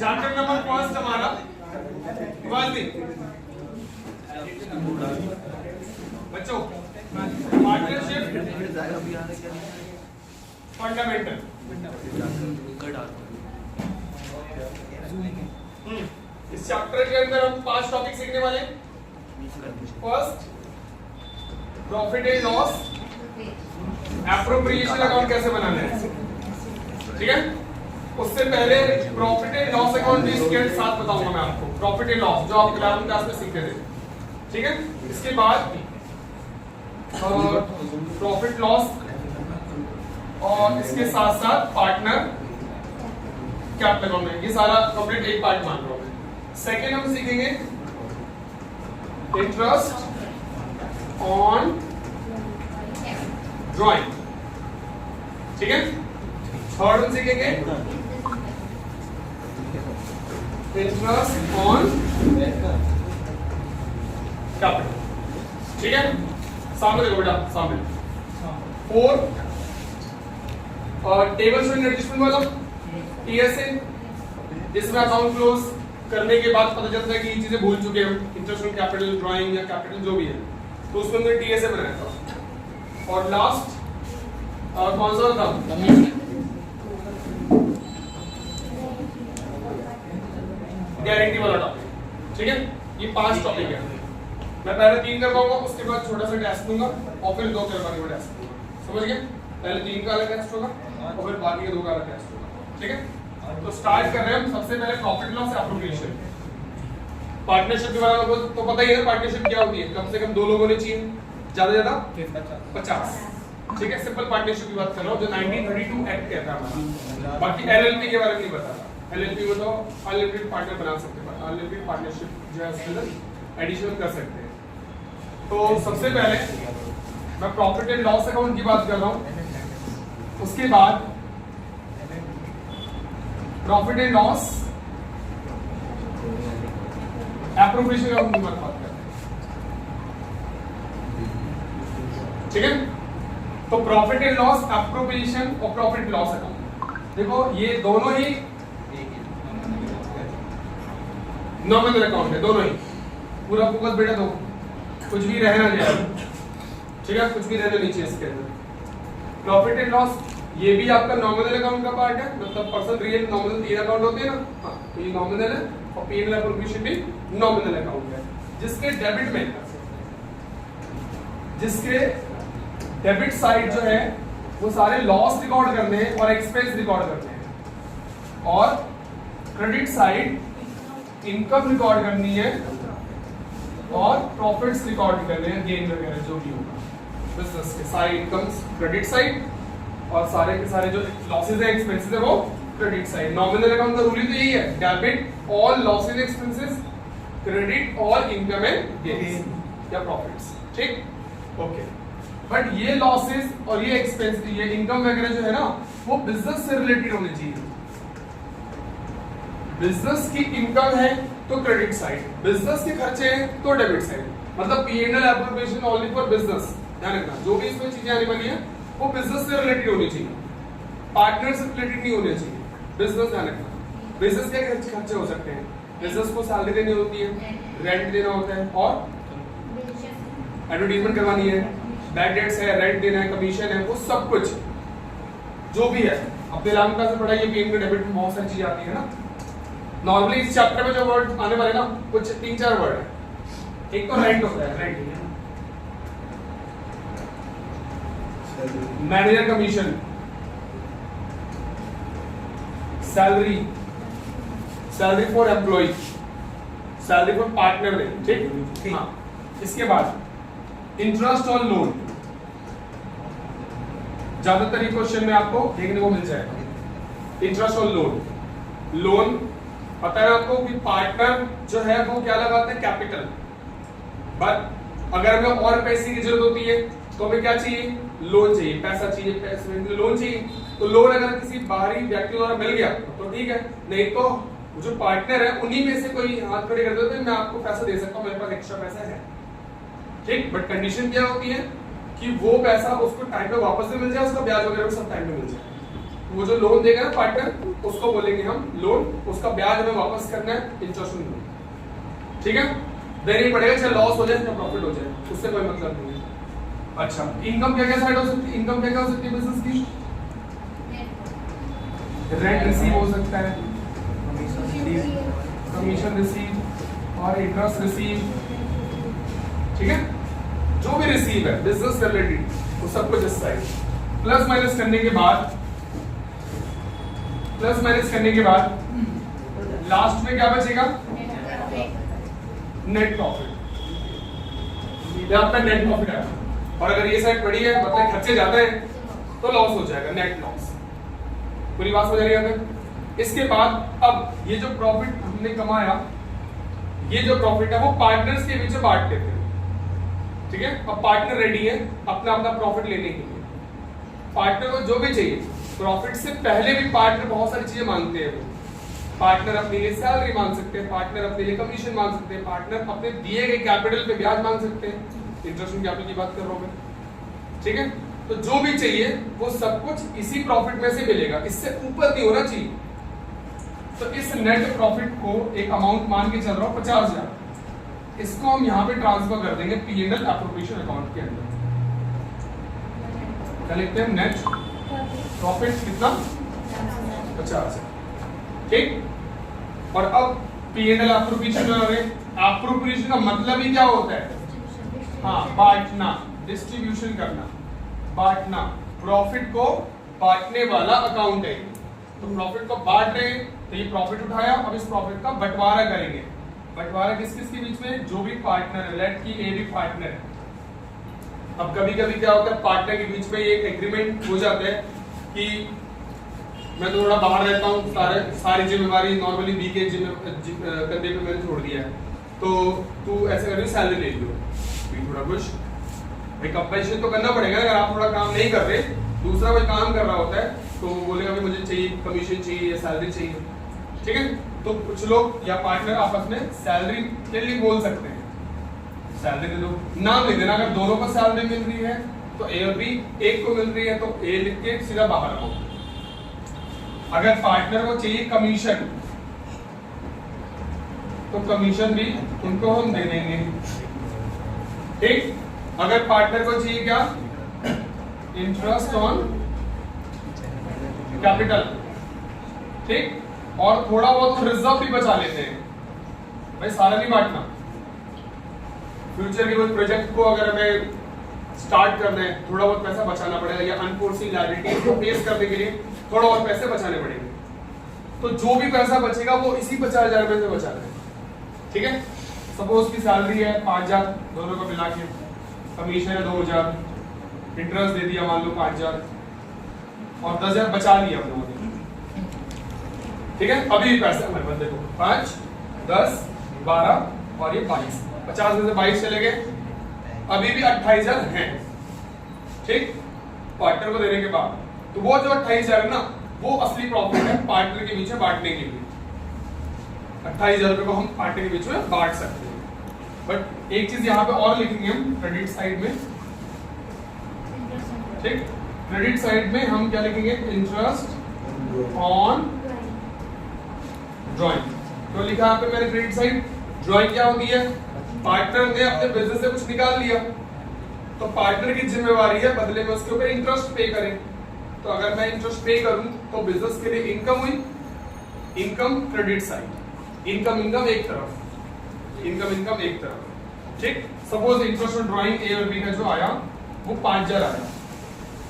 Chapter number first हमारा बच्चों partnership fundamental. इस चैप्टर के अंदर हम 5 टॉपिक सीखने वाले हैं। First, profit and loss, appropriation account कैसे बनाना है, ठीक है। उससे पहले प्रॉफिट एंड लॉस अकाउंट भी इसके साथ बताऊंगा मैं आपको, प्रॉफिट एंड लॉस जो आप 11वीं क्लास में सीखते थे, ठीक है। इसके बाद प्रॉफिट लॉस और इसके साथ साथ पार्टनर कैपिटल अकाउंट में, ये सारा कंप्लीट एक पार्ट मान रहा हूं मैं। सेकेंड हम सीखेंगे इंटरेस्ट ऑन ड्राइंग, ठीक है। थर्ड हम सीखेंगे इंटरेस्ट ऑन कैपिटल, ठीक है। सामने देखो बेटा, सामने। फोर्थ और टेबल शोइंग एडजस्टमेंट वाला टीएसए, जिसमें अकाउंट क्लोज करने के बाद पता चलता है कि ये चीजें भूल चुके हैं, इंटरेस्ट ऑन कैपिटल, ड्राइंग या कैपिटल जो भी है, तो उसमें हमने टीएसए बनाया था। और लास्ट कौन सा था, गारंटी वाला टॉपिक, ठीक है। ये 5 टॉपिक है। मैं पहले 3 कर पाऊंगा, उसके बाद छोटा सा टेस्ट दूंगा और फिर 2 करवाने का टेस्ट दूंगा, समझ गए। पहले 3 का अलग टेस्ट होगा और फिर बाकी के 2 का अलग टेस्ट होगा, ठीक है। तो स्टार्ट कर रहे हैं हम सबसे पहले प्रॉफिट लॉस एप्रोप्रिएशन। पार्टनरशिप के बारे में तो पता ही है पार्टनरशिप क्या होती है, कम से कम 2 लोगों ने चाहिए, ज्यादा 50, ठीक है। सिंपल पार्टनरशिप की बात कर रहा हूँ जो 1932 एक्ट कहता है। बाकी एलएलपी के बारे में नहीं बता रहा। एलएलपी को तो अनलिमिटेड पार्टनर बना सकते हैं, अनलिमिटेड पार्टनरशिप जो है उसमें एडिशन कर सकते हैं। तो सबसे पहले मैं प्रॉफिट एंड लॉस अकाउंट की बात कर रहा हूं, उसके बाद profit and loss appropriation account की बात करते हैं, ठीक है। तो प्रॉफिट एंड लॉस एप्रोप्रिएशन और प्रॉफिट लॉस अकाउंट, देखो ये दोनों ही नॉमिनल अकाउंट है, दोनों ही। पूरा फोकस बेटा दो, कुछ भी रहना जाए, ठीक है, कुछ भी रहना नहीं चाहिए इसके अंदर। प्रॉफिट एंड लॉस ये भी आपका नॉमिनल अकाउंट का पार्ट है, मतलब पर्सन रियल नॉमिनल 3 अकाउंट होते हैं ना, हाँ, तो ये नॉमिनल है। और पी&एल एप्रोप्रिएशन भी नॉमिनल अकाउंट है, जिसके डेबिट में, जिसके डेबिट साइड जो है वो सारे लॉस रिकॉर्ड करने हैं और एक्सपेंस रिकॉर्ड करने हैं, और क्रेडिट साइड इनकम रिकॉर्ड करनी है और प्रॉफिट्स रिकॉर्ड करने हैं, गेन वगैरह जो भी होगा बिजनेस के, सारे इनकम्स क्रेडिट साइड और सारे के सारे जो लॉसेज है, एक्सपेंसेस है, वो क्रेडिट साइड। नॉमिनल अकाउंट का रूल ही तो यही है, debit all losses expenses, credit all income and gains या प्रॉफिट्स, ठीक, ओके। बट ये लॉसेज और ये एक्सपेंस, ये इनकम वगैरह जो है ना, वो बिजनेस से रिलेटेड होने चाहिए। बिजनेस की इनकम है तो क्रेडिट साइड, बिजनेस के खर्चे हैं तो डेबिट साइड, मतलब P&L appropriation only for business. ध्यान रखना, जो भी इसमें चीजें आने वाली है वो बिजनेस से रिलेटेड होनी चाहिए, पार्टनर से रिलेटेड नहीं होनी चाहिए। बिजनेस, ध्यान रखना, बिजनेस के खर्चे हो सकते हैं, बिजनेस को सैलरी देनी होती है, रेंट देना होता है, और एडवर्टाइजमेंट करवानी है, बैड डेट्स है, रेंट देना है, कमीशन है, वो सब कुछ जो भी है। अपने लाभ का से पढ़ा, ये पी&एल डेबिट में बहुत सारी चीजें आती है ना। नॉर्मली इस चैप्टर में जो वर्ड आने वाले ना, कुछ 3-4 वर्ड है। एक तो रेंट होता है, rent, manager commission, salary, salary for employ, salary for partner ने, ठीक, हाँ। इसके बाद इंटरेस्ट ऑन लोन, ज्यादातर ये क्वेश्चन में आपको देखने को मिल जाएगा। इंटरेस्ट ऑन लोन, लोन पता है आपको कि पार्टनर जो है वो क्या लगाते हैं, कैपिटल, बट अगर हमें और पैसे की जरूरत होती है तो हमें क्या चाहिए, लोन चाहिए, पैसा चाहिए, पैसे लोन चाहिए। तो लोन अगर किसी बाहरी व्यक्ति द्वारा मिल गया तो ठीक है, नहीं तो जो पार्टनर है उन्हीं में से कोई हाथ खड़े कर देते हैं, मैं आपको पैसा दे सकता हूँ, मेरे पास एक्स्ट्रा पैसा है, ठीक। बट कंडीशन क्या होती है कि वो पैसा उसको टाइम पे वापस से मिल जाए, उसका ब्याज वगैरह सब टाइम पे मिल जाए। वो जो लोन देगा ना पार्टनर उसको बोलेंगे हम लोन, उसका ब्याज हमें वापस करना है इंटरेस्ट ऑन लोन, ठीक है। देना ही पड़ेगा, चाहे लॉस हो जाए चाहे प्रॉफिट हो जाए, उससे कोई मतलब नहीं है। अच्छा, इनकम क्या क्या साइड हो सकती है, इनकम क्या क्या हो सकती है बिजनेस की? रेंट रिसीव हो सकता है, कमीशन रिसीव और इंटरेस्ट रिसीव, ठीक है। जो भी रिसीव है बिजनेस रिलेटेड वो सब कुछ इस साइड। प्लस माइनस करने के बाद लास्ट में क्या बचेगा? Net profit. यहाँ पे नेट प्रॉफिट आया, और अगर ये साइड बड़ी है मतलब खर्चे ज्यादा है तो लॉस हो जाएगा, नेट लॉस। पूरी बात समझ रही है? इसके बाद अब ये जो प्रॉफिट हमने कमाया, ये जो प्रॉफिट है वो पार्टनर्स के बीच में बांट लेते हैं, ठीक है। अब पार्टनर रेडी है अपना अपना प्रॉफिट लेने के लिए। पार्टनर को जो भी चाहिए, प्रॉफिट से पहले भी पार्टनर बहुत सारी चीजें मांगते हैं। वो पार्टनर अपने लिए सैलरी मांग सकते हैं, पार्टनर अपने लिए कमीशन मांग सकते हैं, पार्टनर अपने दिए गए कैपिटल पे ब्याज मांग सकते हैं। इंटरेस्ट ऑन कैपिटल की बात कर रहा हूं मैं, ठीक है। तो जो भी चाहिए वो सब कुछ इसी प्रॉफिट में से मिलेगा, इससे ऊपर नहीं होना चाहिए। तो इस नेट प्रॉफिट को एक अमाउंट मान के चल रहा हूं 50,000, इसको हम यहाँ पे ट्रांसफर कर देंगे P&L एप्रोप्रिएशन अकाउंट के अंदर। क्या लिखते हैं? नेट प्रॉफिट कितना? 50,000, ठीक। और अब P&L एप्रोप्रिएशन में आ गए। एप्रोप्रिएशन का मतलब ही क्या होता है? हाँ, बांटना, डिस्ट्रीब्यूशन करना, बांटना। प्रॉफिट को बांटने वाला अकाउंट है। तो प्रॉफिट को बांट रहे हैं, तो ये प्रॉफिट उठाया, अब इस प्रॉफिट का बंटवारा करेंगे। बंटवारा किस किस के बीच में? जो भी पार्टनर है, लेट की ए भी पार्टनर है। अब कभी कभी क्या होता है, पार्टनर के बीच में एक एग्रीमेंट हो जाता है कि मैं थोड़ा बाहर रहता हूँ, सारी जिम्मेवारी नॉर्मली बी के कंधे पे मैंने छोड़ दिया है, तो तू ऐसे करके सैलरी ले लो, थोड़ा कुछ भाई कंपेंसेशन तो करना पड़ेगा। अगर आप थोड़ा काम नहीं कर रहे, दूसरा कोई काम कर रहा होता है, तो वो बोलेगा भाई मुझे चाहिए कमीशन चाहिए या सैलरी चाहिए, ठीक है। तो कुछ लोग या पार्टनर आपस में सैलरी के लिए बोल सकते हैं, सैलरी दे दो, नाम लिख देना। अगर दोनों को सैलरी मिल रही है तो ए और बी, एक को मिल रही है तो ए लिख के सीधा बाहर आओ। अगर पार्टनर को चाहिए कमीशन तो कमीशन भी उनको हम दे देंगे, ठीक। अगर पार्टनर को चाहिए क्या? इंटरेस्ट ऑन कैपिटल, ठीक। और थोड़ा बहुत रिजर्व भी बचा लेते हैं, भाई सारा नहीं बांटना। फ्यूचर के कोई प्रोजेक्ट को अगर हमें स्टार्ट करना है, थोड़ा बहुत पैसा बचाना पड़ेगा, या अनफोर्सीन लायबिलिटीज को फेस करने के लिए थोड़ा और पैसे बचाने पड़ेंगे। तो जो भी पैसा बचेगा वो इसी 50,000 रुपए से बचाना है, ठीक है। सपोज की सैलरी है 5,000, दोनों को मिला के, कमीशन है 2,000, इंटरेस्ट दे दिया मान लो 5,000, और 10,000 बचा लिया हम लोगों ने, ठीक है। अभी भी पैसा हमारे पास देखो 5, 10, 12 और ये 22, 50 में से 22 चले गए, अभी भी 28,000 हैं, ठीक, पार्टनर को देने के बाद। तो वो जो 28,000 ना, वो असली प्रॉफिट है पार्टनर के बीच में बांटने के लिए। 28,000 रुपए को हम पार्टनर के बीच में बांट सकते हैं। बट एक चीज यहाँ पे और लिखेंगे हम क्रेडिट साइड में, ठीक। क्रेडिट साइड में हम क्या लिखेंगे? Interest on drawing. तो लिखा यहाँ पे मैंने क्रेडिट साइड। ड्राइंग क्या होती है? पार्टनर ने अपने बिजनेस से कुछ निकाल लिया, तो पार्टनर की जिम्मेवारी है बदले में उसके ऊपर इंटरेस्ट पे करें। तो अगर मैं इंटरेस्ट पे करूं तो बिजनेस के लिए इनकम हुई, इनकम क्रेडिट साइड, इनकम एक तरफ, इनकम एक तरफ, ठीक। सपोज इंटरेस्ट ऑन ड्राइंग ए और बी का जो आया वो 5,000 आया,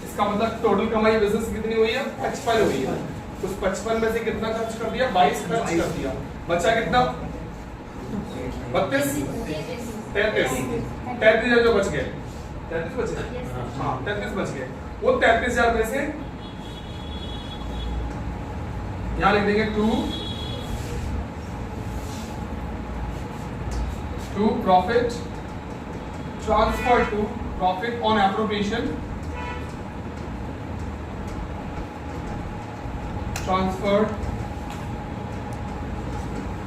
इसका मतलब टोटल कमाई बिजनेस कितनी हुई है? 55 हुई है। उस 55 में से कितना खर्च कर दिया? 22 खर्च कर दिया, बचा कितना? 32, 33,000 जो बच गए, 33 बच गए, हाँ 33 बच गए। वो 33,000 में से यहां लिख देंगे to profit transfer to profit on appropriation, transfer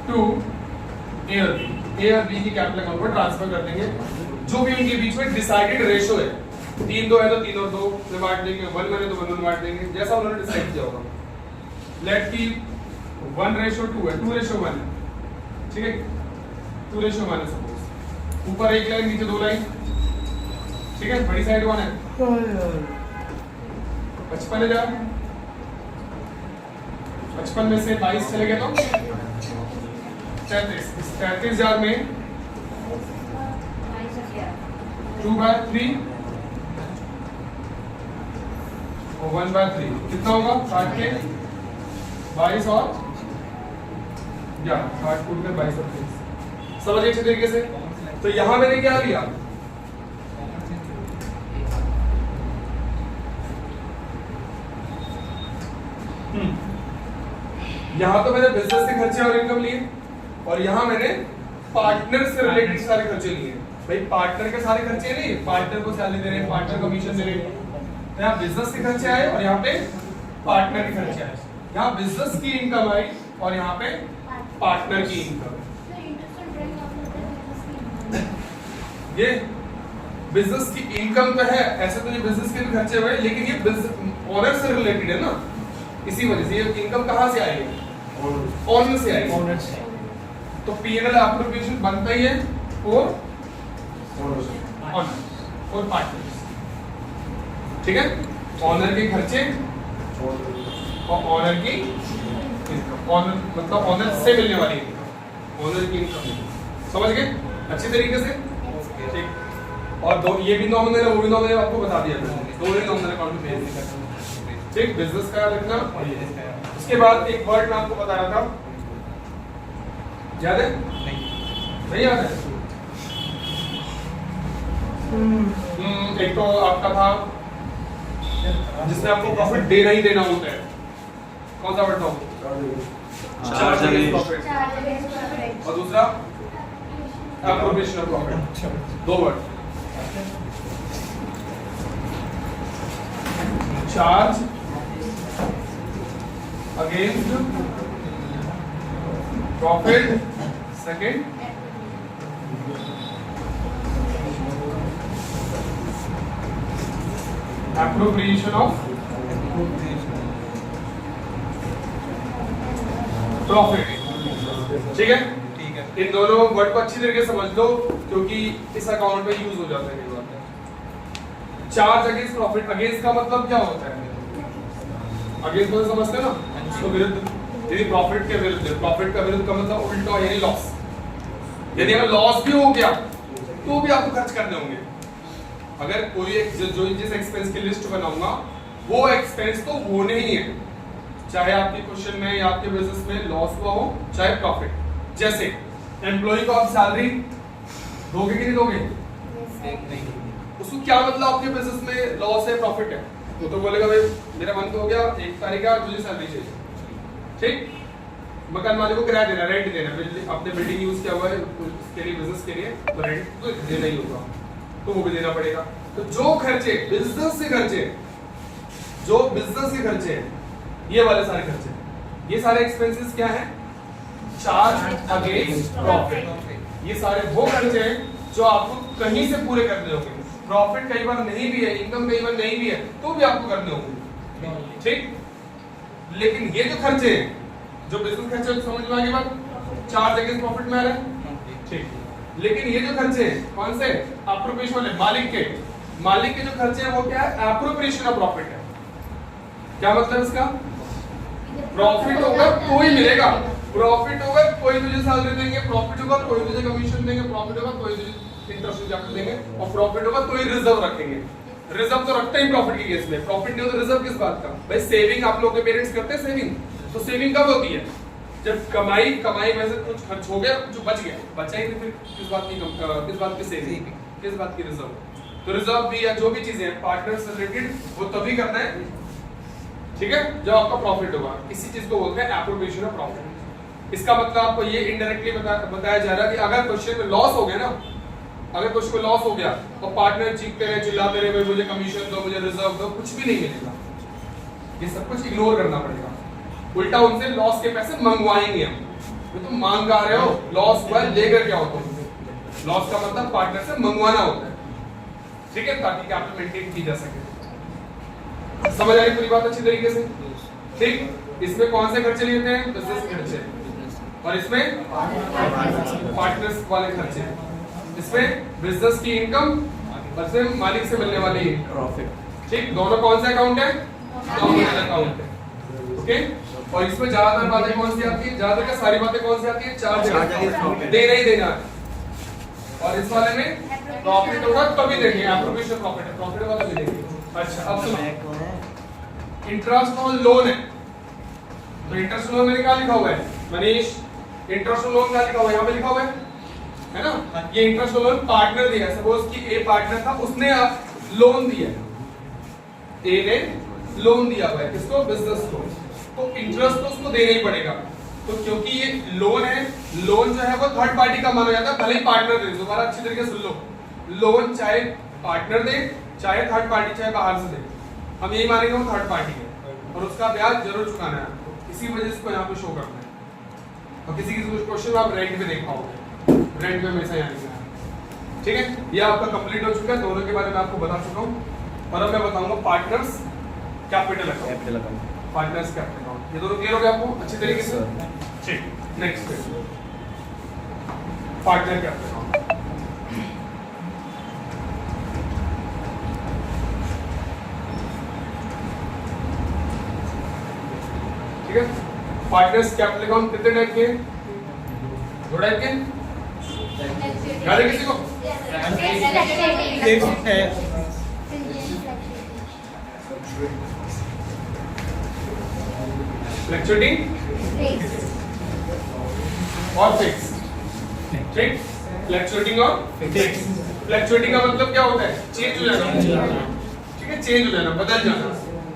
to a और बी की कैपिटल अकाउंट पर ट्रांसफर कर देंगे। जो भी उनके बीच में डिसाइडेड रेशो है, 3 2 है तो 3 और 2 में बांट देंगे, 1 1 है तो 1 1 बांट देंगे, जैसा उन्होंने डिसाइड किया होगा। लेट की 1:2 है, 2:1 है, ठीक है, 2:1 है सपोज, ऊपर एक लाइन नीचे 2 लाइन, ठीक है, बड़ी साइड 1 है, 55,000, 55 में से 22 चले गए तो 33, इस 33,000 में 2/3 और 1/3 कितना होगा? 60 के 22 और 11, 60 कूट के 22 और 23, समझिए अच्छे तरीके से। तो यहां मैंने क्या लिया? यहां तो मैंने बिजनेस के खर्चे और इनकम लिए, और यहां मैंने पार्टनर से रिलेटेड सारे खर्चे लिए। भाई पार्टनर के सारे खर्चे नहीं, पार्टनर को सैलरी दे रहे हैं, पार्टनर कमीशन दे रहे हैं, तो यहाँ बिजनेस के खर्चे आए और यहाँ पे पार्टनर के खर्चे आए। यहाँ बिजनेस की इनकम आई और यहाँ पे पार्टनर की इनकम। ये बिजनेस की इनकम तो है, ऐसे तो ये बिजनेस के भी खर्चे हुए, लेकिन ये ओनर से रिलेटेड है ना, इसी वजह से ये इनकम कहाँ से आएगी? ओनर से आएगी। ओनर से। तो पीएनएल एप्रोप्रिएशन बनता ही है फॉर ओनर और पार्टनर्स, ठीक है। ओनर के खर्चे और ओनर की इनकम, ओनर मतलब ओनर से मिलने वाली इनकम, ओनर की इनकम, समझ गए अच्छी तरीके से, ठीक। और दो ये भी नॉमिनल है, वो भी नॉमिनल, आपको बता दिया मैंने, दो ही नॉमिनल अकाउंट में भेज दिया, ठीक। बिजनेस का लिखना। उसके बाद एक वर्ड मैं आपको बता रहा था, याद है? नहीं याद है? एक तो आपका था जिसमें आपको प्रॉफिट देना ही देना होता है, कौन सा वर्ड था? चार्ज अगेंस्ट प्रॉफिट, और दूसरा एप्रोप्रिएशन ऑफ प्रॉफिट, दो word. Charge against profit, second appropriation of profit, ठीक है। ठीक है, इन दोनों वर्ड को अच्छी तरीके से समझ लो, क्योंकि इस अकाउंट में यूज हो जाता है। चार्ज अगेंस्ट प्रॉफिट, अगेंस्ट का मतलब क्या होता है? अगेंस्ट को समझते हैं ना, तो विरुद्ध, यदि प्रॉफिट के विरुद्ध, प्रॉफिट का विरुद्ध का मतलब उल्टा, यानी लॉस। यदि अगर लॉस भी हो गया तो भी आपको खर्च करने होंगे। अगर कोई एक जो जिस एक्सपेंस की लिस्ट बनाऊंगा वो एक्सपेंस तो होने ही है, चाहे आपके क्वेश्चन में या आपके बिजनेस में लॉस हुआ हो चाहे प्रॉफिट। जैसे एम्प्लॉय को आप सैलरी दोगे कि नहीं दोगे? नहीं। उसको क्या मतलब आपके बिजनेस में लॉस है प्रॉफिट है? वो तो बोलेगा भाई मेरा मन तो हो गया, 1 तारीख का मुझे सैलरी चाहिए, ठीक। मकान मालिक को किराया देना, रेंट देना, अपने बिल्डिंग यूज किया हुआ है उसके लिए, बिजनेस के लिए, तो रेंट तो देना ही होगा, तो वो भी देना पड़ेगा। तो जो खर्चे बिजनेस से खर्चे, जो बिजनेस के खर्चे, ये वाले सारे खर्चे, ये सारे एक्सपेंसेस क्या है? Charge against profit. ये सारे वो खर्चे हैं जो आपको कहीं से पूरे करने होंगे। प्रॉफिट कई बार नहीं भी है, इनकम कई बार नहीं भी है, तो भी आपको करने होंगे, ठीक। लेकिन ये जो खर्चे हैं, जो बिजनेस खर्चे, समझ में आ गई बात? चार्ज अगेंस्ट प्रॉफिट में आ रहा है, ठीक। लेकिन ये जो खर्चे हैं कौन से? एप्रोप्रिएशन वाले, मालिक के जो खर्चे हैं वो क्या है? एप्रोप्रिएशन ऑफ प्रॉफिट है। क्या मतलब इसका? प्रॉफिट होगा तो ही मिलेगा, प्रॉफिट होगा कोई तुझे सैलरी देंगे, प्रॉफिट होगा कोई तुझे कमीशन देंगे, प्रॉफिट होगा कोई तुझे इंटरेस्ट कैपिटल देंगे, और प्रॉफिट होगा तो ही रिजर्व रखेंगे। रिजर्व तो रखते ही प्रॉफिट के केस में, प्रॉफिट नहीं हो तो रिजर्व किस बात का? भाई सेविंग आप लोग के पेरेंट्स करते हैं सेविंग, तो सेविंग कब होती है? जब कमाई में से कुछ खर्च हो गया, कुछ बच गया, बचा ही नहीं, फिर किस बात की सेविंग, किस बात की रिजर्व? तो रिजर्व भी या जो भी चीजें हैं पार्टनर से रिलेटेड, वो तभी करना है, ठीक है, जब आपका प्रॉफिट होगा। इसी चीज को बोलते हैं एप्रोप्रिएशन ऑफ प्रॉफिट। इसका मतलब आपको ये इनडायरेक्टली बताया जा रहा है कि अगर क्वेश्चन में लॉस हो गया ना, अगर कुछ को लॉस हो गया और पार्टनर चीखते रहे, चिल्लाते रहे, मुझे कमीशन दो, मुझे रिजर्व दो, कुछ भी नहीं मिलेगा। ये सब कुछ इग्नोर करना पड़ेगा, उल्टा उनसे लॉस के पैसे मंगवाएंगे हम। तो तुम मांग आ रहे हो, लॉस हुआ है, लेकर क्या होता है? लॉस का मतलब पार्टनर से मंगवाना होता है, ठीक है, ताकि कैपिटल मेंटेन की जा सके। समझ आई पूरी बात अच्छी तरीके से? ठीक, इसमें कौन से खर्चे लिए हैं? बिजनेस खर्चे, और इसमें पार्टनर्स वाले खर्चे, इसमें बिजनेस की इनकम और इसमें मालिक से मिलने वाली प्रॉफिट। ठीक, दोनों कौन सा अकाउंट है? नॉमिनल अकाउंट है। ओके, और इसमें ज्यादातर बातें कौन सी आती है? ज्यादातर क्या सारी बातें कौन सी आती है? चार्ज देना ही देना है। और इस वाले में प्रॉफिट होगा तभी देंगे, एप्रोप्रिएशन प्रॉफिट है, प्रॉफिट वाला भी देंगे। अच्छा, अब सुनो, इंटरेस्ट ऑन लोन है, तो इंटरेस्ट लोन में क्या लिखा हुआ है मनीष? इंटरेस्ट लोन क्या लिखा हुआ है? यहाँ पे लिखा हुआ है ना, ये इंटरेस्ट लोन पार्टनर दिया है। सपोज कि ए पार्टनर था, उसने लोन दिया, ए ने लोन दिया हुआ है किसको? बिजनेस को, तो इंटरेस्ट तो उसको देना ही पड़ेगा। तो क्योंकि ये लोन है, लोन जो है वो थर्ड पार्टी का माना जाता है, भले ही पार्टनर दे। दोबारा अच्छी तरीके से सुन लो, लोन चाहे पार्टनर दे चाहे थर्ड पार्टी, चाहे बाहर से दे, हम यही मानेंगे वो थर्ड पार्टी है और उसका ब्याज जरूर चुकाना है आपको, इसी वजह से इसको यहाँ पे शो करना है। और किसी किसी क्वेश्चन आप रेंट पे देख पाओगे, रेंट पे हमेशा यहाँ लिखना है। ठीक है, ये आपका कंप्लीट हो चुका है, दोनों के बारे में आपको बता चुका हूँ। और अब मैं बताऊंगा partners capital account, partners capital account. ये दोनों क्लियर हो गया आपको अच्छी तरीके से? ठीक, नेक्स्ट पे पार्टनर कैपिटल अकाउंट। ठीक है, पार्टनर्स कैपिटल अकाउंट कितने टाइप के? दो टाइप के, याद है किसी को? फ्लक्चुएटिंग और फिक्स। ठीक, फ्लक्चुएटिंग और फिक्स। फ्लक्चुएटिंग का मतलब क्या होता है? चेंज हो जाना। ठीक है, चेंज हो जाना, बदल जाना।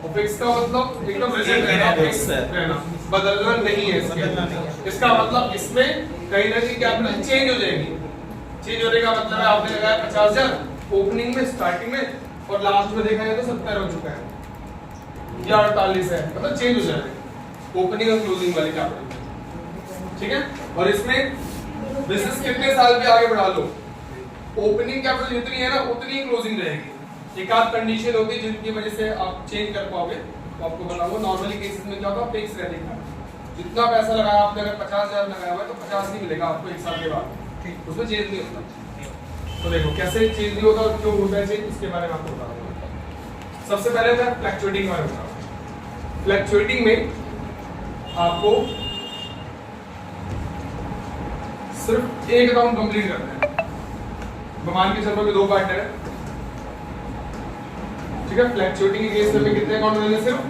और फिक्स का मतलब एकदम रिजिड रहना, फिक्स रहना, बदलना नहीं है इसके। इसका मतलब इसमें कहीं ना कहीं कैपिटल चेंज हो जाएगी। चेंज होने का मतलब है आपने लगाया 50,000 ओपनिंग में, स्टार्टिंग में, और लास्ट में देखा जाए तो 70 हो चुका है या 48 है, मतलब चेंज हो जाएगा ओपनिंग और क्लोजिंग वाली कैपिटल। ठीक है, और इसमें बिजनेस कितने साल भी आगे बढ़ा लो, ओपनिंग कैपिटल जितनी है ना उतनी ही क्लोजिंग रहेगी। एक आध कंडीशन होगी जिनकी वजह से आप चेंज कर पाओगे, तो आपको बताऊंगा। नॉर्मली केसेस में क्या होगा, फिक्स रहेगा। जितना पैसा लगाया आपने, अगर 50,000 लगाया हुआ है तो 50 नहीं मिलेगा आपको एक साल के बाद, उसमें चेंज नहीं होता। तो देखो कैसे चेंज नहीं होता और क्यों होता है चेंज, उसके बारे में आपको बता दूंगा। सबसे पहले था फ्लक्चुएटिंग वाला होता। फ्लक्चुएटिंग में आपको सिर्फ एक अकाउंट कंप्लीट करना है। मान के चलो कि दो पार्टनर है, ठीक है। फ्लक्चुएटिंग के केस में कितने अकाउंट बनेंगे? सिर्फ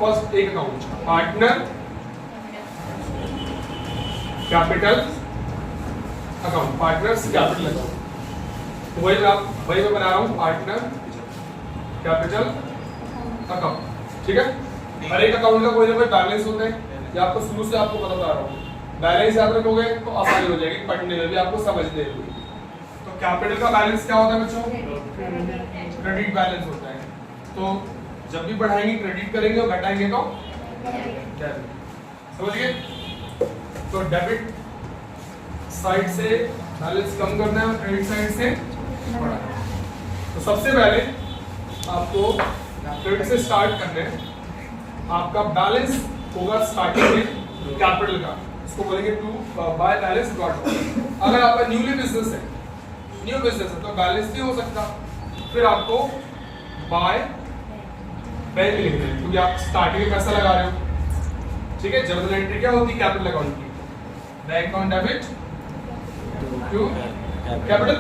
फर्स्ट एक account, partner capital account, partners capital account. तो वही मैं बना रहा हूं, पार्टनर कैपिटल अकाउंट। ठीक है, हर एक अकाउंट का कोई ना कोई बैलेंस होता है, ये आपको शुरू से आपको बता रहा हूं। बैलेंस याद रखोगे तो आसानी हो जाएगी पढ़ने में भी, आपको समझने में भी। तो कैपिटल का बैलेंस क्या होता है बच्चों? क्रेडिट बैलेंस होता है। तो जब भी बढ़ाएंगे क्रेडिट करेंगे और घटाएंगे तो डेबिट। समझ गए? तो डेबिट साइड से बैलेंस कम करना है और क्रेडिट साइड से बढ़ाना है। तो सबसे पहले आपको क्रेडिट से स्टार्ट करना है। आपका बैलेंस होगा स्टार्टिंग में कैपिटल का, इसको बोलेंगे टू बाय बैलेंस गॉट। अगर आपका न्यू बिजनेस है तो बैलेंस नहीं हो सकता, फिर आपको बाय बैंक लिखना है, क्योंकि आप स्टार्टिंग में पैसा लगा रहे हो। ठीक है, जर्नल एंट्री क्या होती है कैपिटल अकाउंट की? Bank account debit to capital.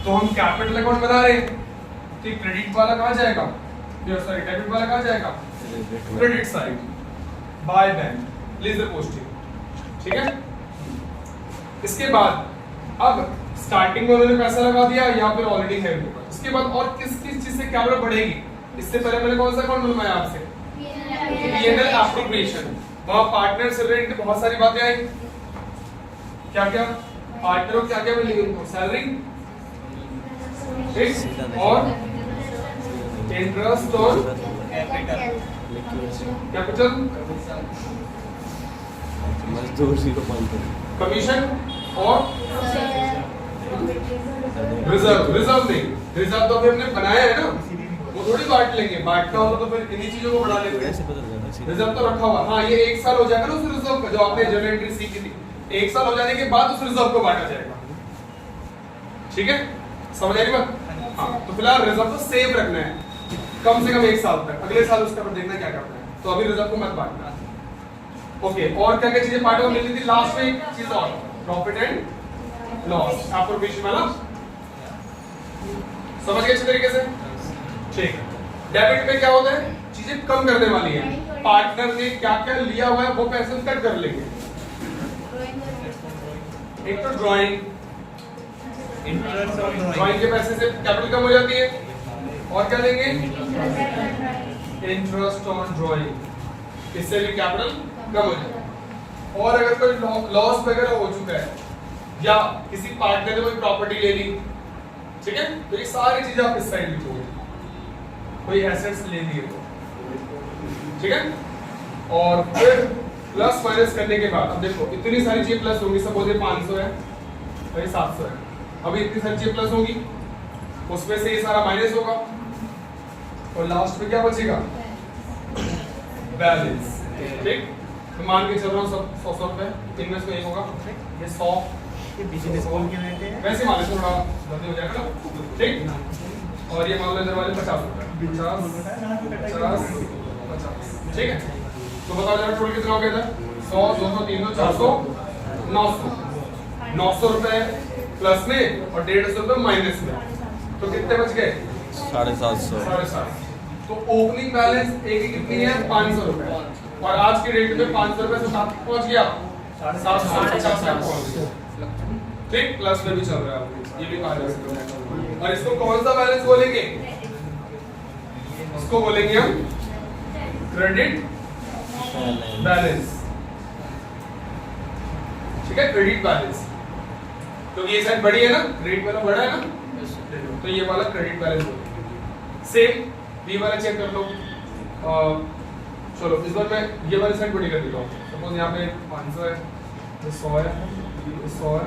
तो हम कैपिटल अकाउंट बना रहे हैं, तो क्रेडिट वाला कहाँ जाएगा? सॉरी, डेबिट वाला कहाँ जाएगा? Credit side by bank ledger posting. ठीक है, इसके बाद अब स्टार्टिंग में उन्होंने पैसा लगा दिया, यहाँ पे ऑलरेडी है उनके पास। इसके बाद और किस किस चीज से कैपिटल बढ़ेगी? इससे पहले मैंने कौन सा अकाउंट बनवाया आपसे? PNL appropriation. वहां पार्टनर से रिलेटेड बहुत सारी बातें आई। क्या क्या पार्टनरों क्या क्या मिलेगी उनको? सैलरी, ठीक, और इंटरेस्ट और कैपिटल, मजदूर 0.2, कमीशन और रिजर्व, रिजर्व नहीं, रिजर्व तो अभी हमने बनाया है ना, वो थोड़ी बांट लेंगे, बांटना होता तो फिर इन्हीं चीजों को बढ़ा लेते। रिजर्व तो रखा हुआ, हाँ ये 1 साल हो जाएगा ना उस रिजर्व का, जो आपने जर्नल एंट्री सीखी थी, 1 साल हो जाने के बाद उस रिजर्व को बांटा जाएगा। ठीक है, समझ आई बात? हाँ, तो फिलहाल रिजर्व को सेव रखना है कम से कम 1 साल तक, अगले साल उसका पर देखना क्या करना है, तो अभी रिजर्व को मत बांटना। ओके, और क्या क्या चीजें पार्ट में मिलती थी? लास्ट में एक चीज और, प्रॉफिट एंड लॉस, एप्रोप्रिएशन वाला, समझ गए अच्छे तरीके से? ठीक है, डेबिट में क्या होता है? चीजें कम करने वाली है, पार्टनर ने क्या क्या लिया हुआ है वो पैसे कट कर लेंगे। एक तो ड्राइंग, ड्राइंग के पैसे से कैपिटल कम हो जाती है, और क्या लेंगे? इंटरेस्ट ऑन ड्राइंग, इससे भी कैपिटल कम हो जाएगा। और अगर कोई लॉस वगैरह हो चुका है या किसी पार्टनर ने कोई प्रॉपर्टी ले ली, ठीक है, तो ये सारी चीजें आप इस साइड लिखोगे, कोई एसेट्स ले लिए तो, ठीक है। और फिर प्लस माइनस करने के बाद अब देखो इतनी सारी चीजें प्लस होंगी, सपोज ये 500 है और ये 700 है, अभी इतनी सारी चीजें प्लस होंगी, उसमें से ये सारा माइनस होगा और लास्ट में क्या बचेगा? बैलेंस। ठीक, तो मान के चल रहा हूँ 100 रुपए, इनमें से एक होगा ये 100, वैसे मान लो थोड़ा जल्दी हो जाएगा ना, ठीक। और ये मान लो इधर वाले 50 रुपए, 50, ठीक है। तो बताओ जरा टोटल कितना हो गया था? 100, 200, 300, 400, 900, 900 रुपए प्लस में और 150 रुपए माइनस में, तो कितने बच गए? 750। तो ओपनिंग बैलेंस एक की कितनी है? 500 रुपए, और आज की डेट में 500 रुपए से साथ पहुंच गया 750 तक पहुंच गया, ठीक। प्लस में भी चल रहा है, ये भी कहा जा सकता है। और इसको कौन सा बैलेंस बोलेंगे? इसको बोलेंगे हम क्रेडिट बैलेंस, ठीक है, क्रेडिट बैलेंस। तो ये साइड बड़ी है ना, क्रेडिट वाला बड़ा है ना, तो ये वाला क्रेडिट बैलेंस बोलेंगे। सेम बी वाला चेक कर लो, चलो इस बार मैं ये वाली साइड बड़ी कर देता हूँ, सपोज यहाँ पे 500 है, ये 100 है, ये 100 है,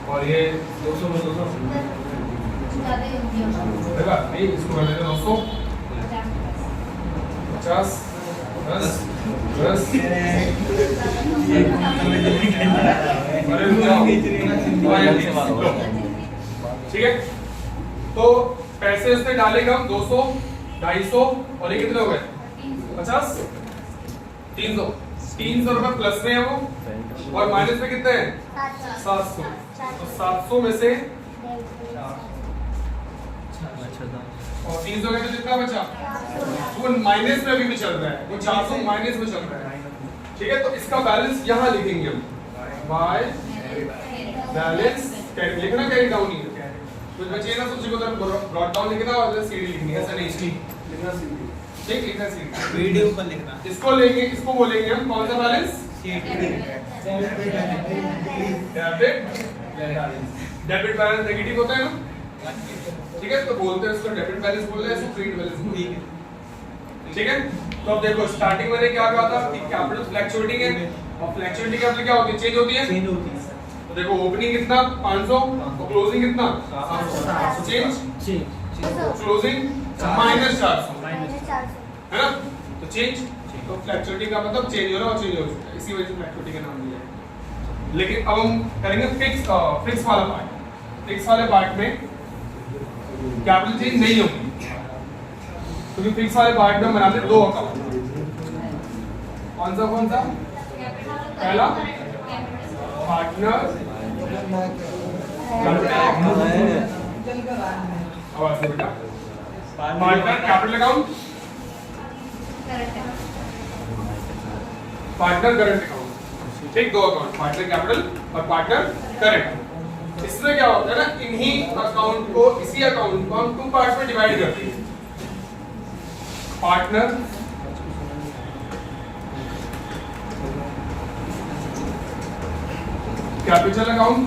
और ये 200 देखा नहीं, इसको कर देते 900, 50, 10, 10, ठीक है। तो पैसे उसने डालेगा हम 200, 250 और ये कितने हो गए? 50, 300, 300 रुपए प्लस में है वो, और माइनस में कितने हैं? 700। तो 700 में से और 300 में से कितना बचा? वो माइनस में अभी भी चल रहा है, वो 400 माइनस में चल रहा है, ठीक है। तो इसका बैलेंस यहाँ लिखेंगे हम, बाय बैलेंस लिखना, कैरी डाउन नहीं है, कुछ बचे ना तो उसको ब्रॉट डाउन लिखना और सीडी लिखनी है, ऐसा नहीं लिखना सीडी, ठीक, लिखना सीडी, वीडियो ऊपर लिखना। इसको लेंगे, इसको बोलेंगे हम कौन सा बैलेंस? डेबिट बैलेंस नेगेटिव होता है ना, ठीक है, तो बोलते हैं इसको डेबिट बैलेंस बोलते हैं, इसको क्रेडिट बैलेंस बोलते हैं, ठीक है। तो अब देखो स्टार्टिंग में क्या कहा था कि कैपिटल फ्लक्चुएटिंग है, और फ्लक्चुएटिंग कैपिटल क्या होती है? चेंज होती है। तो देखो ओपनिंग कितना? 500, और क्लोजिंग कितना? 700, चेंज क्लोजिंग माइनस 400, है ना, तो चेंज। तो फ्लक्चुएटिंग का मतलब चेंज हो रहा है और चेंज हो चुका है, इसी वजह से फ्लक्चुएटिंग का नाम दिया है। लेकिन अब हम करेंगे फिक्स वाला पार्ट। फिक्स वाले पार्ट में कैपिटल चेंज नहीं होगी, क्योंकि फिक्स वाले पार्ट में बनाते दो अकाउंट। कौन सा? पहला partner capital account, partner current account, ठीक, दो अकाउंट, पार्टनर कैपिटल और पार्टनर करंट। इसमें क्या होता है ना, इन्हीं अकाउंट को, इसी अकाउंट को हम 2 पार्ट्स में डिवाइड करते हैं, पार्टनर कैपिटल अकाउंट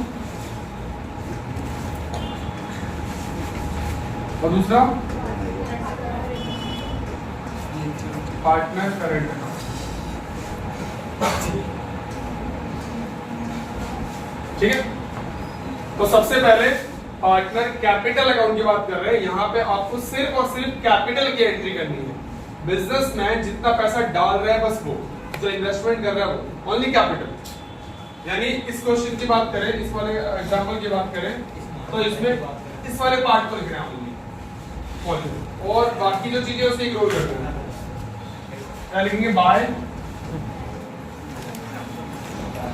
और दूसरा पार्टनर करंट अकाउंट। ठीक है। तो सबसे पहले पार्टनर कैपिटल अकाउंट की बात कर रहे हैं। यहाँ पे आपको सिर्फ और सिर्फ कैपिटल की एंट्री करनी है। बिजनेसमैन जितना पैसा डाल रहा है बस वो, जो इन्वेस्टमेंट कर रहा है वो, ओनली कैपिटल। यानी इस क्वेश्चन की बात करें, इस वाले एग्जांपल की बात करें तो इसमें इस वाले पार्ट को लिखना है ओनली, और बाकी जो चीजें उसे इग्नोर कर देना। क्या लिखेंगे? By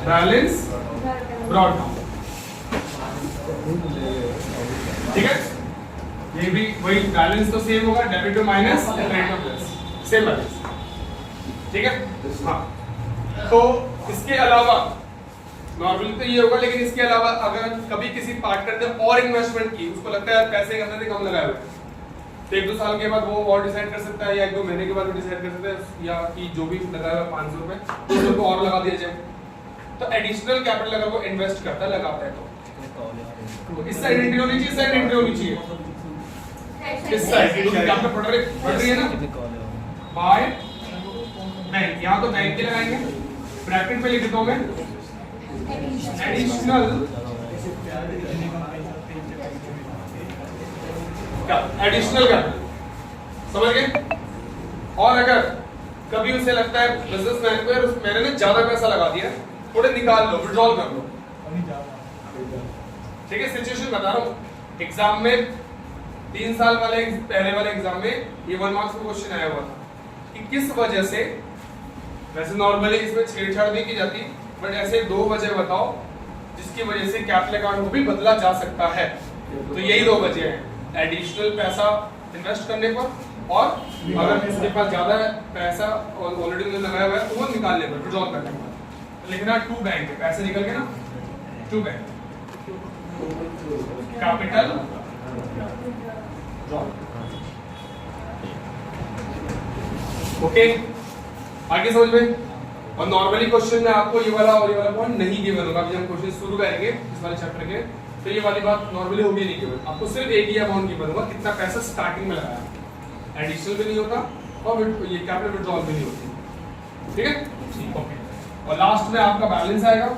balance brought down. ठीक है, ये भी वही बैलेंस तो सेम होगा, debit to minus credit to plus, same balance. ठीक है। हाँ, तो इसके अलावा नॉर्मली तो ये होगा, लेकिन इसके अलावा अगर कभी किसी पार्टनर ने और इन्वेस्टमेंट की, उसको लगता है पैसे के अंदर कम लगाए हुए, तो 1-2 साल के बाद वो और डिसाइड कर सकता है, या 1-2 महीने के बाद भी डिसाइड कर सकता है, या कि जो भी लगाया हुआ 500 रुपए 200 रुपए और लगा दिया जाए। तो एडिशनल कैपिटल अगर वो इन्वेस्ट करता है, लगाता है, तो इस साइड एंट्री होनी चाहिए, इस साइड एंट्री होनी चाहिए, इस साइड क्योंकि आपका पढ़ रही है ना बाय बैंक। यहाँ तो बैंक के लगाएंगे, ब्रैकेट पे लिख देता हूँ मैं एडिशनल एडिशनल कैपिटल, समझ गए। और अगर कभी उसे लगता है बिजनेसमैन को, यार मैंने ना ज्यादा पैसा लगा दिया, थोड़े निकाल लो, विड्रॉल कर लो। ठीक है, सिचुएशन बता रहा हूँ। एग्जाम में 3 साल वाले पहले वाले एग्जाम में ये 1 मार्क्स का क्वेश्चन आया हुआ था कि किस वजह से, वैसे नॉर्मली इसमें छेड़छाड़ नहीं की जाती, बट ऐसे 2 वजह बताओ जिसकी वजह से कैपिटल अकाउंट को भी बदला जा सकता है। तो यही 2 वजह हैं, एडिशनल पैसा इन्वेस्ट करने पर, और अगर इसके पास ज्यादा पैसा ऑलरेडी लगाया हुआ है तो वो निकालने पर, विड्रॉल करने पर। लिखना टू बैंक है, पैसे निकल के ना टू बैंक कैपिटल ओके। आगे समझ में। और नॉर्मली क्वेश्चन में आपको ये वाला और ये वाला पॉइंट नहीं गिवन होगा। अभी हम क्वेश्चन शुरू करेंगे इस वाले चैप्टर के, तो ये वाली बात नॉर्मली होगी नहीं गिवन। आपको सिर्फ एक ही अमाउंट गिवन होगा, कितना पैसा स्टार्टिंग में लगाया, एडिशनल भी नहीं होता और ये कैपिटल विड्रॉल भी नहीं होती। ठीक है, ओके। और लास्ट में आपका बैलेंस आएगा।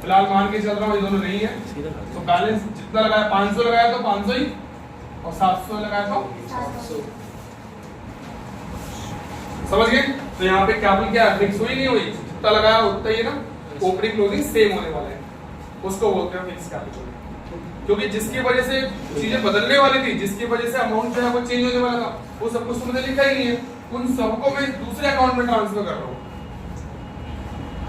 फिलहाल मान के चल रहा हूँ ये दोनों नहीं है, तो बैलेंस जितना लगाया 500 लगाया तो 500 ही, और 700 लगाया तो 700। समझ गए। तो यहाँ पे कैपिटल क्या है, फिक्स हुई नहीं हुई, जितना लगाया उतना ही ना, ओपनिंग क्लोजिंग सेम होने वाले हैं, उसको बोलते हैं फिक्स कैपिटल। क्योंकि जिसकी वजह से चीजें बदलने वाली थी, जिसकी वजह से अमाउंट जो है वो चेंज होने वाला था, वो सब कुछ तुमने लिखा ही नहीं है। उन सबको मैं दूसरे अकाउंट में ट्रांसफर कर रहा हूँ।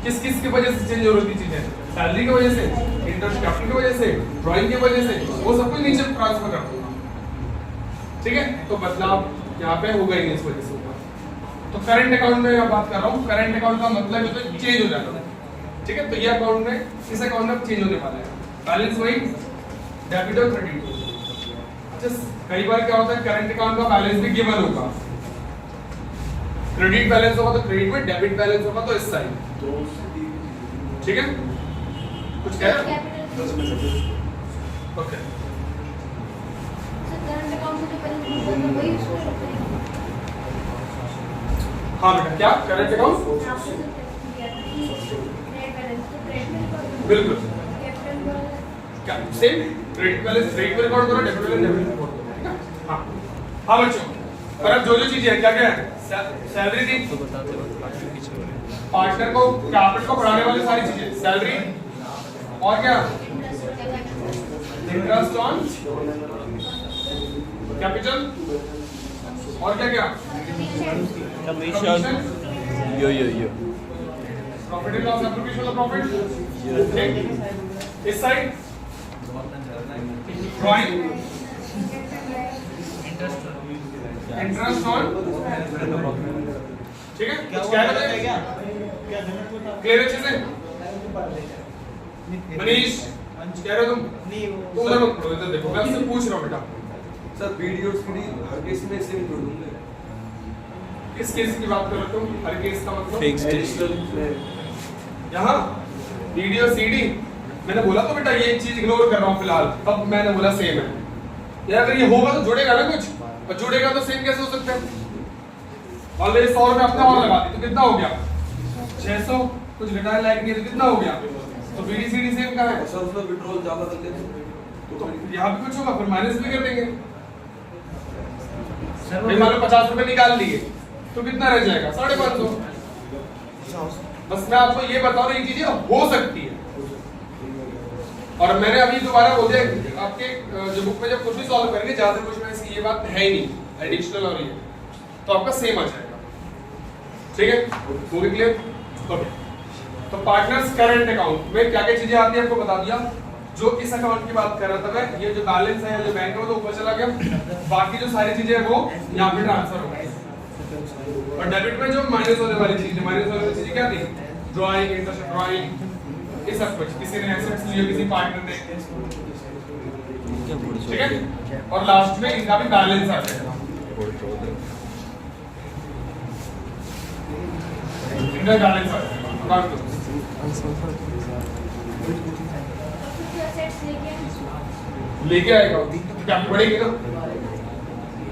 किस किस की वजह से चेंज हो रही थी चीजें, सैलरी की वजह से, इंटरेस्ट कैपिटल की वजह से, ड्राइंग की वजह से, वो सब कुछ नीचे ट्रांसफर कर दूंगा। ठीक है, तो बदलाव यहाँ पे होगा ही इस वजह से। तो करंट अकाउंट में मैं बात कर रहा हूँ, करंट अकाउंट का मतलब है तो चेंज हो जाता है। ठीक है, तो ये अकाउंट में, इस अकाउंट में चेंज होने वाला है, बैलेंस वही डेबिट और क्रेडिट। अच्छा, कई बार क्या होता है करंट अकाउंट का बैलेंस भी गिवन होगा, क्रेडिट बैलेंस होगा तो क्रेडिट में, डेबिट बैलेंस होगा तो इस साइड। ठीक है, कुछ कह रहे हो? ओके, हाँ बेटा, क्या करंट अकाउंट? बिल्कुल क्या सेम, क्रेडिट बैलेंस क्रेडिट में रिकॉर्ड करो, डेबिट बैलेंस डेबिट में रिकॉर्ड करो। हाँ हाँ बच्चों, पर अब जो जो चीजें हैं क्या क्या है, सैलरी थी, पार्टनर को कैपिटल को बढ़ाने वाली सारी चीजें, सैलरी और क्या, इंटरेस्ट ऑन कैपिटल, और क्या क्या, commission, yo profit and loss application of profit. इस साइड ड्राइंग, इंटरेस्ट ऑन, ठीक है, कुछ क्या बताया क्या, क्लियर अच्छे से? मनीष कह रहे हो तुम ना मत पढ़ो, इधर देखो, मैं आपसे पूछ रहा हूँ बेटा। सर वीडियोस की हर केस में सेम कर दूंगा। किस केस की बात कर रहे हो तुम? हर केस का मतलब फिक्स्ड। यहाँ वीडियो सीडी, मैंने बोला तो बेटा ये चीज इग्नोर कर रहा हूँ फिलहाल, तब मैंने बोला सेम है। यार अगर ये होगा तो जुड़ेगा ना कुछ, और जुड़ेगा तो सेम कैसे हो सकता है? ऑलरेडी 100 रुपए अपने और लगा दी तो कितना हो गया, 600, कुछ घटाने लायक नहीं है तो कितना हो गया, तो BD/CD सेम कहाँ है? सर उसमें विड्रॉल ज्यादा कर लेते तो यहाँ पे कुछ होगा फिर माइनस भी कर देंगे। नहीं मान लो 50 रुपए निकाल लिए तो कितना रह जाएगा? 550। बस मैं आपको ये बता रहा हूँ ये चीजें हो सकती है। और मैंने अभी दोबारा बोल दिया आपके जो बुक में जब कुछ भी सॉल्व करेंगे ज्यादा कुछ में ऐसी ये बात है ही नहीं एडिशनल और ये तो आपका सेम आ जाएगा। ठीक है, पूरी क्लियर? ओके, तो पार्टनर्स करंट अकाउंट में क्या क्या चीजें आती है आपको बता दिया। जो इस अकाउंट की बात कर रहा था मैं, ये जो बैलेंस है जो बैंक है वो तो ऊपर चला गया, बाकी जो सारी चीजें है वो यहाँ पे ट्रांसफर हो गई। और डेबिट में जो माइनस होने वाली चीजें, माइनस होने वाली चीजें क्या थी? ड्राइंग, इंटरेस्ट ड्राइंग, ये सब कुछ किसी ने एसेट्स लिए किसी पार्टनर ने, ठीक है। और लास्ट में इनका भी बैलेंस आ जाएगा, इनका बैलेंस आ जाएगा। लेके आएगा क्या पड़ेगी ना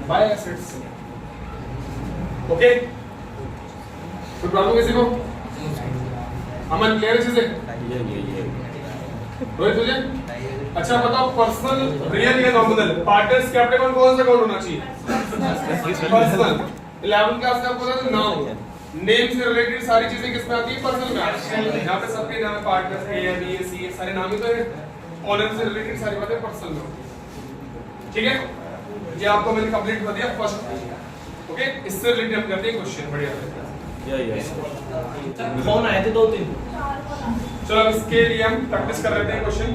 बाय एसेट्स। ओके, कोई प्रॉब्लम किसी को? अमन क्लियर है चीजें? रोहित तुझे? अच्छा बताओ, पर्सनल, रियल या नॉमिनल पार्टनर्स कैपिटल अकाउंट कौन सा अकाउंट होना चाहिए? पर्सनल। 11th क्लास में आपको पता है नाम नेम से रिलेटेड सारी चीजें किसमें आती है? पर्सनल में। यहाँ पे सबके नाम पार्टनर्स ए बी सी सारे नाम ही तो है। ऑनर से रिलेटेड सारी बातें पर्सनल में होती है। ठीक है, ये आपको मैंने कंप्लीट कर दिया फर्स्ट। ओके, इससे रिलेटेड हम करते हैं क्वेश्चन। बढ़िया फोन आए थे 2-3। चलो अब इसके लिए हम प्रैक्टिस कर लेते हैं क्वेश्चन।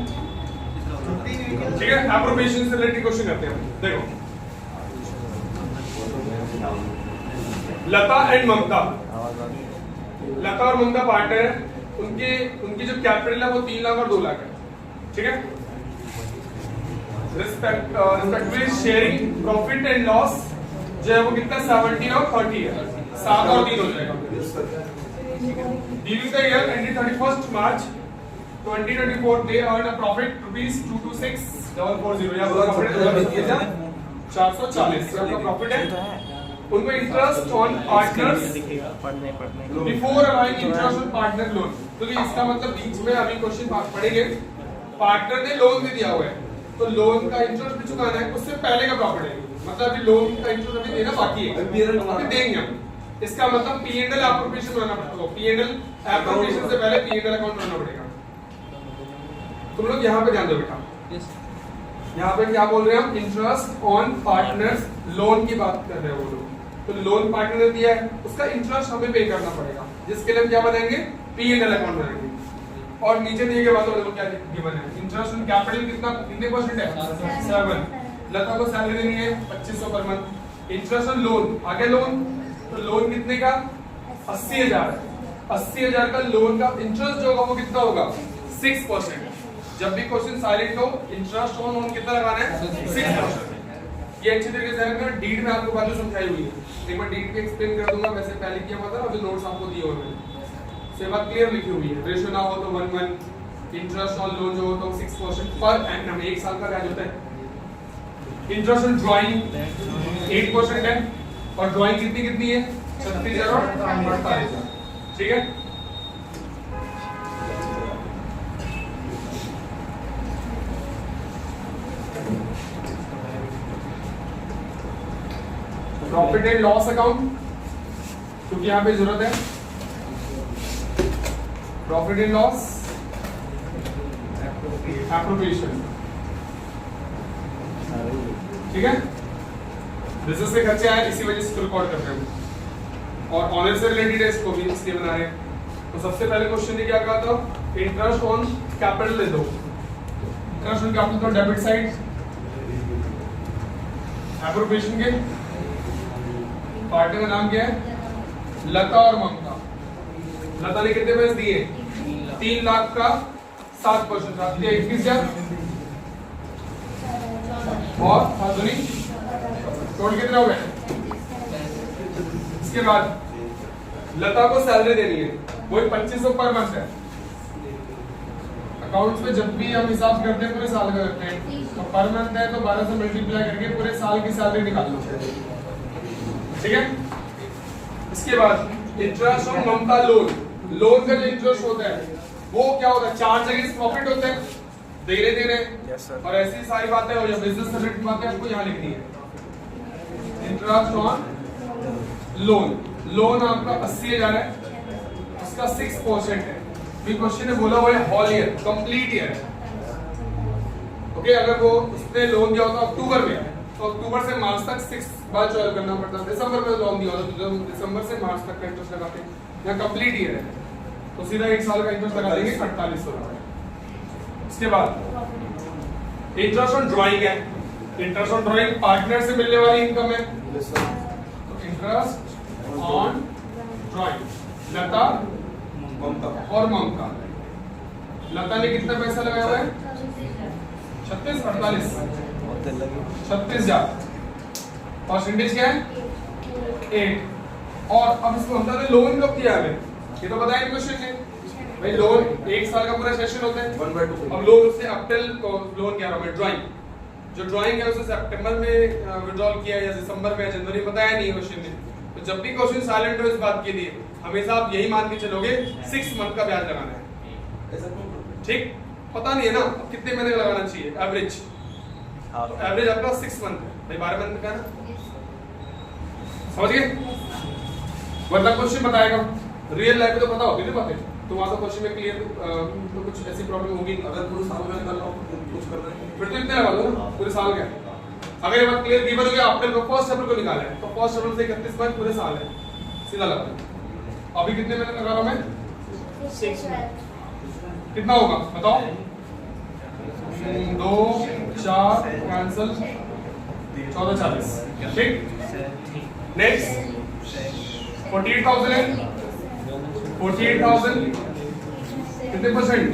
ठीक है, एप्रोप्रिएशन से रिलेटेड क्वेश्चन करते हैं। देखो, लता एंड ममता, लता और ममता पार्टनर है। उनकी जो कैपिटल है वो 3 लाख और 2 लाख है। ठीक है, respectively sharing profit and loss जो है वो कितना 70 और 30 है। 7 और 3 हो जाएगा। During the year ended 31st March 2024, they earned a profit ₹226,440। यहाँ पर प्रॉफिट 440 का प्रॉफिट है। उनको interest on partners before allowing interest on partner loan. तो इसका मतलब बीच में अभी क्वेश्चन पढ़ेंगे, पार्टनर ने लोन भी दिया हुआ है तो लोन का इंटरेस्ट भी चुकाना है, उससे पहले का प्रॉफिट है। मतलब अभी लोन का इंटरेस्ट अभी देना बाकी है, अभी देंगे हम। इसका मतलब P&L एप्रोप्रिएशन होना पड़ेगा। P&L एप्रोप्रिएशन से पहले P&L अकाउंट होना पड़ेगा। तुम लोग यहाँ पे ध्यान दो बेटा, यहाँ पे क्या बोल रहे हैं हम? इंटरेस्ट ऑन पार्टनर्स लोन की बात कर रहे हैं वो लोग। तो लोन पार्टनर ने दिया है, उसका इंटरेस्ट हमें पे करना पड़ेगा, जिसके लिए हम क्या बनाएंगे? P&L अकाउंट बनाएंगे। और नीचे दिए गए बातों में क्या गिवन है? इंटरेस्ट ऑन कैपिटल कितना, कितने % है? 7। लता को सैलरी देनी है 2500 per month. Interest on loan, आगे लोन, तो लोन कितने का? 80,000। 80,000 का लोन का इंटरेस्ट जो होगा वो कितना होगा? 6%। जब भी क्वेश्चन साइलेंट हो, इंटरेस्ट ऑन लोन कितना लगाना है? 6%। ये अच्छी तरीके से रखना। डीड में आपको बातें समझाई हुई है, एक बार डीड पे एक्सप्लेन कर दूंगा, वैसे पहले किया हुआ था और जो नोट्स आपको दिए हुए हैं से बात क्लियर लिखी हुई है। रेशियो ना हो तो 1:1, इंटरेस्ट ऑन लोन जो हो तो 6% पर एनम, 1 साल का ब्याज होता है। इंटरेस्ट ऑन ड्राइंग 8% है, और ड्राइंग कितनी है? 36,000 और 48,000। ठीक है, प्रॉफिट एंड लॉस अकाउंट, क्योंकि यहाँ पे जरूरत है प्रॉफिट एंड लॉस एप्रोप्रिएशन। ठीक है, बिजनेस के खर्चे आए इसी वजह से रिकॉर्ड कर रहे हैं, और ऑनर से रिलेटेड है, इसको भी इसलिए बना रहे हैं। तो सबसे पहले क्वेश्चन ने क्या कहा था? इंटरेस्ट ऑन कैपिटल ले दो। इंटरेस्ट ऑन कैपिटल तो डेबिट साइड, एप्रोप्रिएशन के पार्टनर का नाम क्या है? लता और ममता। लता ने कितने पैसे दिए? 3 लाख का 7%, 21,000 और टोटल कितना हो गया? इसके बाद लता को सैलरी देनी है, वही 2500 पर मंथ है। अकाउंट्स में जब भी हम हिसाब करते हैं पूरे साल का करते हैं, तो पर मंथ है तो 12 से मल्टीप्लाई करके पूरे साल की सैलरी निकाल लो। ठीक है, इसके बाद interest on Mamta loan loan का जो इंटरेस्ट होता है वो क्या होता है, चार्ज अगेंस्ट प्रॉफिट होते हैं, धीरे धीरे। और ऐसी सारी बातें हो या बिजनेस से रिलेटेड बातें आपको यहाँ लिखनी है। इंटरेस्ट ऑन लोन, लोन आपका 80,000 है, उसका 6% है। क्वेश्चन ने बोला हुआ है whole year, complete year. Okay, अगर वो उसने लोन दिया होता अक्टूबर में, तो अक्टूबर से मार्च तक 6/12 करना पड़ता। दिसंबर में लोन दिया होता तो दिसंबर से मार्च तक का इंटरेस्ट लगाते। यहाँ कंप्लीट ईयर है तो सीधा 1 साल का इंटरेस्ट लगा देंगे 4800 रुपए। उसके बाद इंटरेस्ट ऑन ड्राइंग है। इंटरेस्ट ऑन ड्राइंग पार्टनर से मिलने वाली इनकम है, तो इंटरेस्ट ऑन ड्राइंग लता और ममता। लता ने कितना पैसा लगाया हुआ है? 36,000। परसेंटेज क्या है? 8। और अब इसको हम बताते लोन कब किया है, ये तो बताया क्वेश्चन ने भाई। लोन 1 साल का पूरा सेशन होता है। 1/2। अब लोन उससे अप्रैल को लोन क्या रहा है, ड्राइंग। जो ड्राइंग है उसे सितंबर में विड्रॉल किया या दिसंबर में या जनवरी, बताया नहीं क्वेश्चन ने। तो जब भी क्वेश्चन साइलेंट हो इस बात के लिए, हमेशा आप यही मान के चलोगे 6 मंथ का ब्याज लगाना है। ऐसा क्यों? ठीक, पता नहीं है ना अब कितने महीने का लगाना चाहिए एवरेज। एवरेज आपका 6 मंथ है भाई, 12 मंथ का ना, समझ गए? वरना क्वेश्चन बताएगा, रियल लाइफ में तो पता होती है बातें, तो वहां तो क्वेश्चन में क्लियर तो कुछ ऐसी प्रॉब्लम होगी। अगर पूरे साल में निकालना हो तो कुछ करना है, फिर तो इतने लगा दो ना पूरे साल का। अगर ये बात क्लियर गिवन हो गया, अप्रैल को 1 अप्रैल को निकाला है तो 1 अप्रैल से 31 मंथ पूरे साल है, सीधा लगा दो। अभी कितने महीने लगा रहा हूं मैं? 6 कितना होगा बताओ? 2 4 कैंसिल 1440। ठीक, नेक्स्ट 48,000 है। 48,000 कितने परसेंट?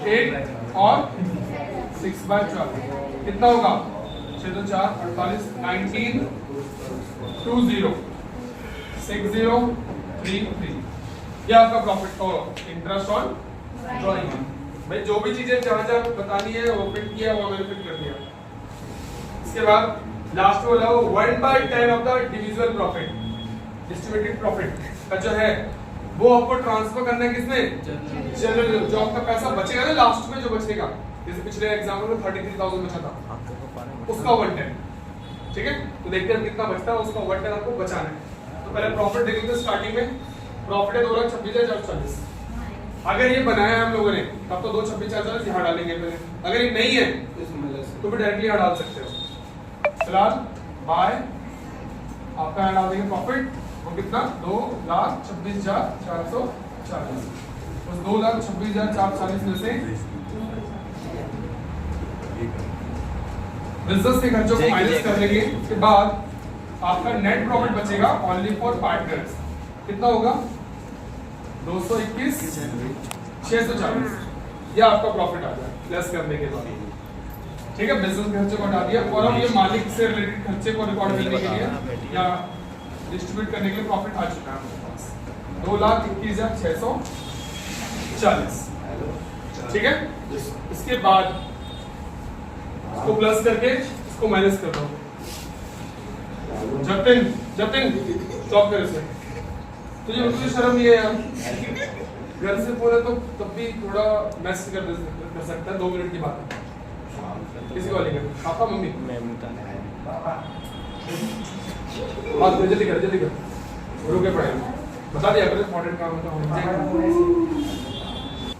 8 और 6/12 कितना होगा? 6 तो 4 48 1920 6033। ये आपका प्रॉफिट और इंटरेस्ट ऑन ड्राइंग। भाई जो भी चीजें जहां जहां बतानी है वो फिट किया, वो मैंने फिट कर दिया। इसके बाद लास्ट में बोला 1/10 of the divisible profit, distributed profit का जो है वो आपको ट्रांसफर करना है किसमें? जनरल। जो आपका पैसा बचेगा ना लास्ट में, जो बचेगा, जैसे पिछले एग्जाम्पल में 33,000 बचा था, उसका 1/10। ठीक है, तो देखते हैं कितना बचता है, उसका 1/10 आपको बचाना है। तो पहले प्रॉफिट देख लेते हैं। स्टार्टिंग में प्रॉफिट है 2,26,440। अगर ये बनाया है हम लोगों ने तब तो 2,26,440 यहाँ डालेंगे पहले। अगर ये नहीं है तो फिर डायरेक्टली यहाँ डाल सकते हो। फिलहाल बाय आपका यहाँ डाल देंगे प्रॉफिट, वो कितना? 2,26,440। उस 2,26,440 में से बिजनेस के खर्चों को माइनस कर लेंगे। उसके बाद आपका नेट प्रॉफिट बचेगा ओनली फॉर पार्टनर्स। कितना होगा? 221,640। ये आपका प्रॉफिट आ गया प्लस करने के बाद। ठीक है, बिजनेस खर्चे को हटा दिया। और अब ये मालिक से रिलेटेड खर्चे को रिकॉर्ड करने के लिए या डिस्ट्रीब्यूट करने के लिए प्रॉफिट आ चुका है हमारे पास 2,21,640। ठीक है, इसके बाद इसको प्लस करके इसको माइनस कर दो। जतिन स्टॉप कर इसे। तुझे बिल्कुल शर्म नहीं है यार, घर से बोले तो तब भी थोड़ा मैस कर सकता है। 2 मिनट की बात है। किसी को लेकर पापा मम्मी बात कर, जल्दी कर रुके पड़े, बता दिया करो इंपॉर्टेंट काम होता है।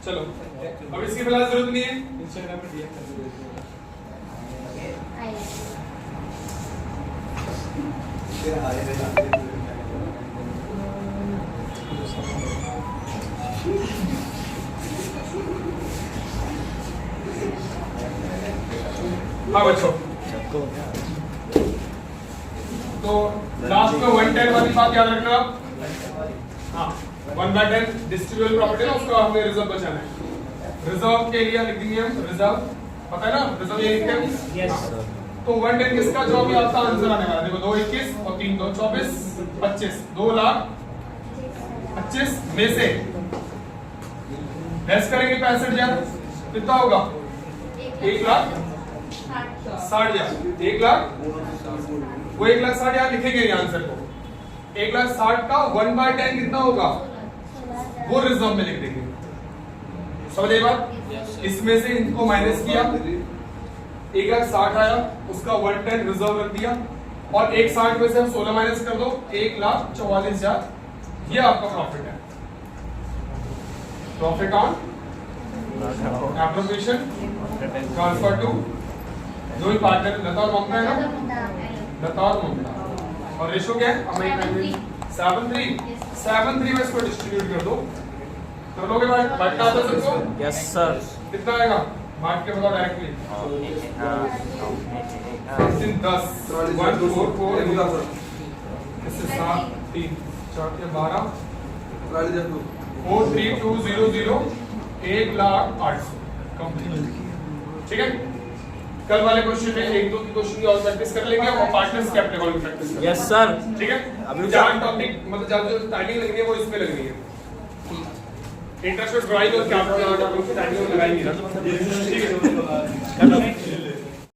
चलो अब इसकी फिलहाल जरूरत नहीं है, इंस्टाग्राम पे डीएम कर दो। हाँ बच्चों, तो लास्ट में 1/10 वाली बात याद रखना आप। हाँ, 1/10 डिस्ट्रीब्यूटेबल प्रॉपर्टी है, उसका हमने रिजर्व बचाना है। रिजर्व के लिए लिख देंगे हम रिजर्व, पता है ना रिजर्व ये लिखते हैं। तो 1/10 किसका जो भी आपका आंसर आने वाला है, देखो 221 और 3 2 24 25 2,25,000 में से लेस करेंगे 65,000, कितना होगा? 1,60,000। 1,00,000 वो 1,60,000 लिखेंगे आंसर को। 1,60,000 का 1/10 कितना होगा? वो रिजर्व में लिख देंगे। समझे बात? इसमें से इनको माइनस किया, 1,60,000 आया, उसका 110 रिजर्व रख दिया, और 1,60,000 में से हम 16 माइनस कर दो, 1,44,000। ये आपका प्रॉफिट है। Profit on appropriation transfer to जो भी पार्टनर लता और ममता है ना, लता और ममता। और रेशो क्या है? 7:3 में इसको डिस्ट्रीब्यूट कर दो। कर लोगे बांटना आता है सबको? Yes sir. कितना आएगा? बांट के बताओ डायरेक्टली। 10 1 4 4 इससे 7 3 4 के 12 43200 1,08,000 कंप्लीट। ठीक है, कल वाले क्वेश्चन में 1-2 की क्वेश्चन की और प्रैक्टिस कर लेंगे और पार्टनर्स कैपिटल अकाउंट प्रैक्टिस करेंगे। Yes sir. ठीक है, अभी चार टॉपिक मतलब जब जो टाइमिंग लगनी है वो इसमें लगनी है। इंटरेस्ट ड्राइंग और कैपिटल अकाउंट की टाइमिंग लगाएंगे। ठीक है।